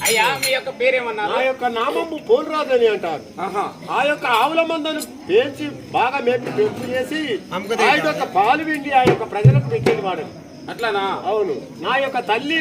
అయ్యా మీ యొక్క పేరేమన్నారు? నా యొక్క నామము పోలరాజు అని అంటారు. ఆ యొక్క ఆవుల మందను పేర్చి బాగా మేపి పెంపు చేసి ఆ యొక్క పాలు విండి ఆ యొక్క ప్రజలకు పెట్టేది వాడు. అట్లానా? అవును. నా యొక్క తల్లి